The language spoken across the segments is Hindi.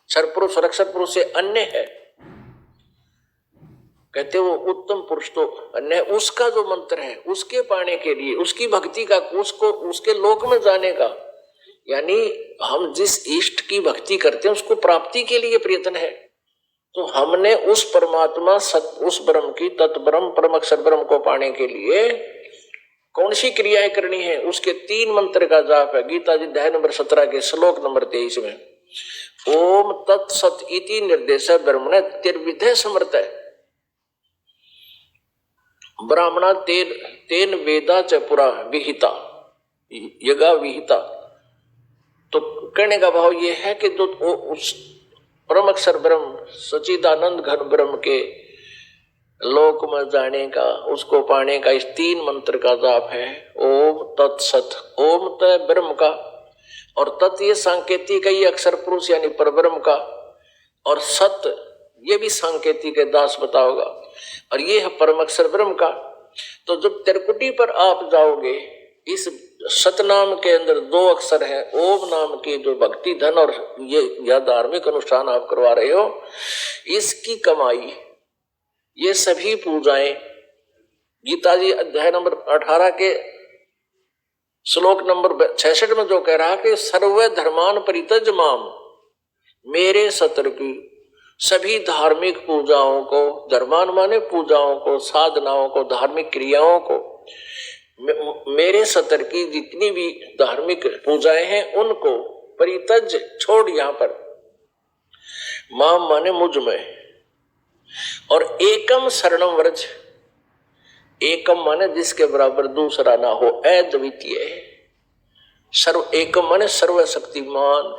सरपुरुष रक्षक पुरुष से अन्य है, कहते वो उत्तम पुरुष तो अन्य, उसका जो मंत्र है उसके पाने के लिए, उसकी भक्ति का, उसको उसके लोक में जाने का, यानी हम जिस इष्ट की भक्ति करते हैं उसको प्राप्ति के लिए प्रयत्न है। तो हमने उस परमात्मा उस ब्रह्म की तत्ब्रह्म परम अक्षर ब्रह्म को पाने के लिए कौन सी क्रियाएं करनी है, उसके 3 मंत्र का जाप है। गीता जी अध्याय नंबर 17 के श्लोक नंबर 23 में ओम तत्सत इति निर्देश ब्रह्मणे त्रिविधे समर्थ है ब्राह्मणा तेन वेदा च पुरा विहिता यगा विहिता। तो कहने का भाव ये है कि जो उस परम अक्षर ब्रह्म सच्चिदानंद घन ब्रह्म के लोक में जाने का, उसको पाने का इस 3 मंत्र का जाप है। ओम तत्सत, ओम त ब्रह्म का, और तत् ये सांकेतिक है, ये अक्षर पुरुष यानी परब्रह्म का, और सत ये भी सांकेतिक है, दास बताओगा, और ये है परम अक्षर ब्रह्म का। तो जब त्रिकुटी पर आप जाओगे, इस सतनाम के अंदर 2 अक्षर है, ओम नाम के जो भक्ति धन और ये यह धार्मिक अनुष्ठान आप करवा रहे हो, इसकी कमाई, ये सभी पूजाएं गीता जी अध्याय नंबर 18 के श्लोक नंबर 66 में जो कह रहा कि सर्व धर्मान परित्यज माम, मेरे सत्र की सभी धार्मिक पूजाओं को, धर्मान माने पूजाओं को, साधनाओं को, धार्मिक क्रियाओं को, मेरे सत्र की जितनी भी धार्मिक पूजाएं हैं उनको परित्यज छोड़, यहां पर माम माने मुझ में, और एकम शरणम व्रज, एकम माने जिसके बराबर दूसरा ना हो, अद्वितीय, सर्व एकम माने सर्वशक्तिमान,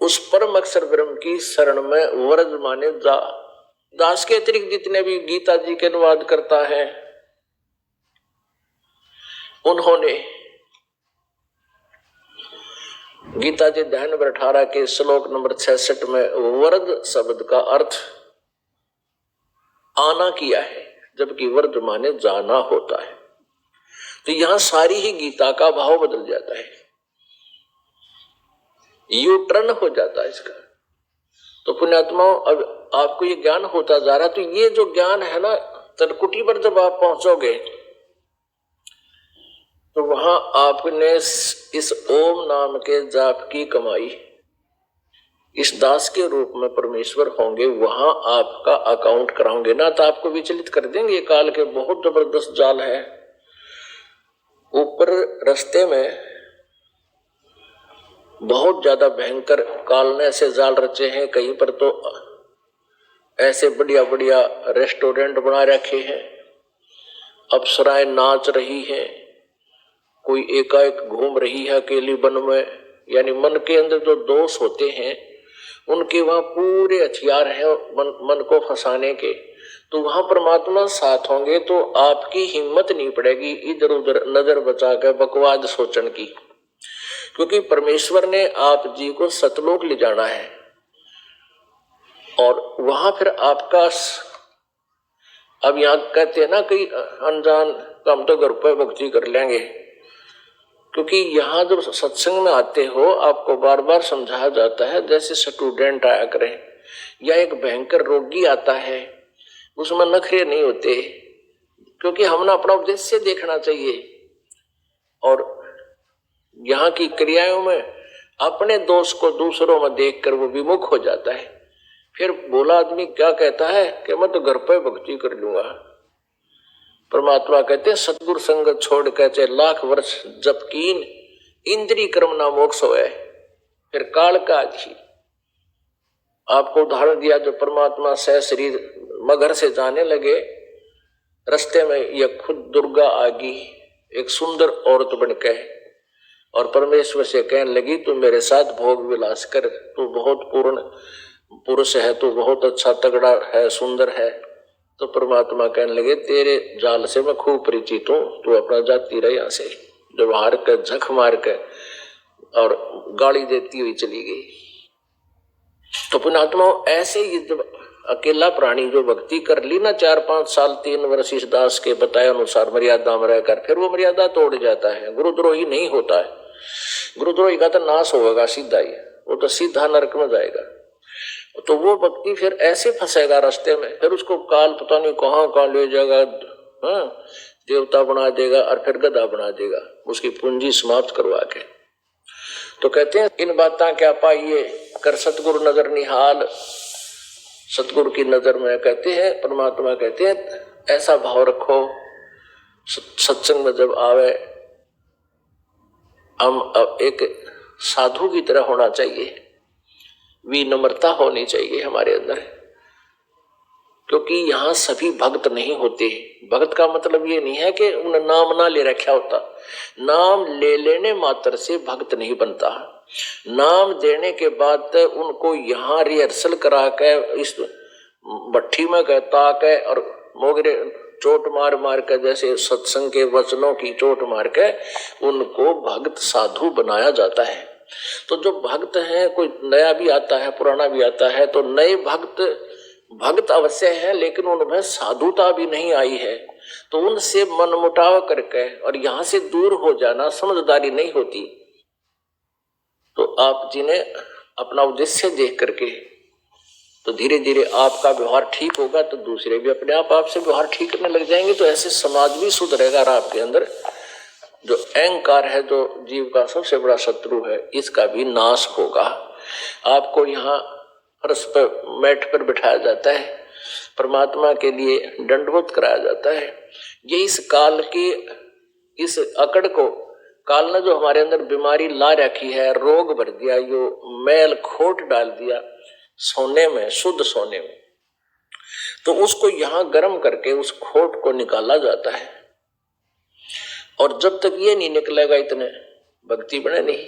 उस परम अक्षर ब्रह्म की शरण में, व्रज माने जा। दास के अतिरिक्त जितने भी गीता जी के अनुवाद करता है उन्होंने गीता जी अध्याय नंबर 18 के श्लोक नंबर 66 में व्रज शब्द का अर्थ आना किया है, जबकि व्रज माने जाना होता है। तो यहां सारी ही गीता का भाव बदल जाता है, यू टर्न हो जाता है इसका। तो पुण्यात्माओं, अब आपको ये ज्ञान होता जा रहा है। तो ये जो ज्ञान है ना, त्रिकुटी पर जब आप पहुंचोगे तो वहां आपने इस ओम नाम के जाप की कमाई, इस दास के रूप में परमेश्वर होंगे, वहां आपका अकाउंट कराओगे ना, तो आपको विचलित कर देंगे। काल के बहुत जबरदस्त जाल है। ऊपर रास्ते में बहुत ज्यादा भयंकर काल ने ऐसे जाल रचे हैं, कहीं पर तो ऐसे बढ़िया बढ़िया रेस्टोरेंट बना रखे हैं, अप्सराएं नाच रही हैं, कोई एकाएक घूम रही है अकेली वन में, यानी मन के अंदर जो दोष होते हैं उनके वहां पूरे हथियार हैं मन को फंसाने के। तो वहां परमात्मा साथ होंगे तो आपकी हिम्मत नहीं पड़ेगी इधर उधर नजर बचा कर बकवाद सोचने की, क्योंकि परमेश्वर ने आप जी को सतलोक ले जाना है। और वहां फिर आपका, अब यहाँ कहते हैं ना कई अनजान, हम तो घर पर भक्ति कर लेंगे, क्योंकि यहाँ जब सत्संग में आते हो आपको बार बार समझाया जाता है, जैसे स्टूडेंट आया करें या एक भयंकर रोगी आता है, उसमें नखरे नहीं होते, क्योंकि हमने अपना उद्देश्य देखना चाहिए। और यहाँ की क्रियाओं में अपने दोष को दूसरों में देखकर वो विमुख हो जाता है। फिर बोला आदमी क्या कहता है कि मैं तो घर पर भक्ति कर लूंगा। परमात्मा कहते हैं सतगुरु संगत छोड़ कर चाहे लाख वर्ष जप कीन, इंद्री कर्म ना मोक्ष होए। फिर काल का ही आपको उदाहरण दिया, जो परमात्मा सह शरीर मगर से जाने लगे, रास्ते में यह खुद दुर्गा आगी एक सुंदर औरत बनकर, और परमेश्वर से कहने लगी तू मेरे साथ भोग विलास कर, तू बहुत पूर्ण पुरुष है, तू बहुत अच्छा तगड़ा है, सुंदर है। तो परमात्मा कहने लगे तेरे जाल से मैं खूब परिचित हूं, तू अपना जाती रहे यहाँ से। जब हार कर झक मार कर और गाली देती हुई चली गई। तो पुण्यात्मा ऐसे ही जब अकेला प्राणी जो भक्ति कर ली ना 4-5 साल 3 वर्ष इस दास के बताए अनुसार मर्यादा में रहकर, फिर वो मर्यादा तोड़ जाता है, गुरुद्रोही नहीं होता है। गुरुद्रोही का तो नाश होगा सीधा ही। वो तो सीधा नरक में जाएगा। तो वो व्यक्ति फिर ऐसे फंसेगा रास्ते में, फिर उसको काल पता नहीं कहाँ ले जाएगा, हाँ, देवता बना देगा और फिर गधा बना देगा, उसकी पूंजी समाप्त करवा के। तो कहते हैं इन बातें क्या पाइए कर सतगुरु नजर निहाल, सतगुरु की नजर में कहते हैं परमात्मा कहते हैं ऐसा भाव रखो सत्संग में जब आवे, हम एक साधु की तरह होना चाहिए, विनम्रता होनी चाहिए हमारे अंदर, क्योंकि यहाँ सभी भक्त नहीं होते। भक्त का मतलब ये नहीं है कि उन्हें नाम ना ले रखा होता, नाम ले लेने मात्र से भक्त नहीं बनता। नाम देने के बाद उनको यहाँ रिहर्सल करा के इस भट्ठी में कहता के और मोगरे चोट मार मार के, जैसे सत्संग के वचनों की चोट मार के उनको भक्त साधु बनाया जाता है। तो जो भक्त हैं, कोई नया भी आता है पुराना भी आता है, तो नए भक्त अवश्य है लेकिन उनमें साधुता भी नहीं आई है, तो उनसे मनमुटाव करके और यहाँ से दूर हो जाना समझदारी नहीं होती। तो आप जिन्हें अपना उद्देश्य देख करके तो धीरे धीरे आपका व्यवहार ठीक होगा, तो दूसरे भी अपने आप आपसे व्यवहार ठीक करने लग जाएंगे, तो ऐसे समाज भी सुधरेगा। और आपके अंदर जो अहंकार है, जो जीव का सबसे बड़ा शत्रु है, इसका भी नाश होगा। आपको यहाँ फर्श पर मैट पर बिठाया जाता है, परमात्मा के लिए दंडवत कराया जाता है। ये इस काल की इस अकड़ को, काल ने जो हमारे अंदर बीमारी ला रखी है, रोग भर दिया, यो मैल खोट डाल दिया सोने में, शुद्ध सोने में, तो उसको यहाँ गर्म करके उस खोट को निकाला जाता है। और जब तक ये नहीं निकलेगा इतने भक्ति बने नहीं।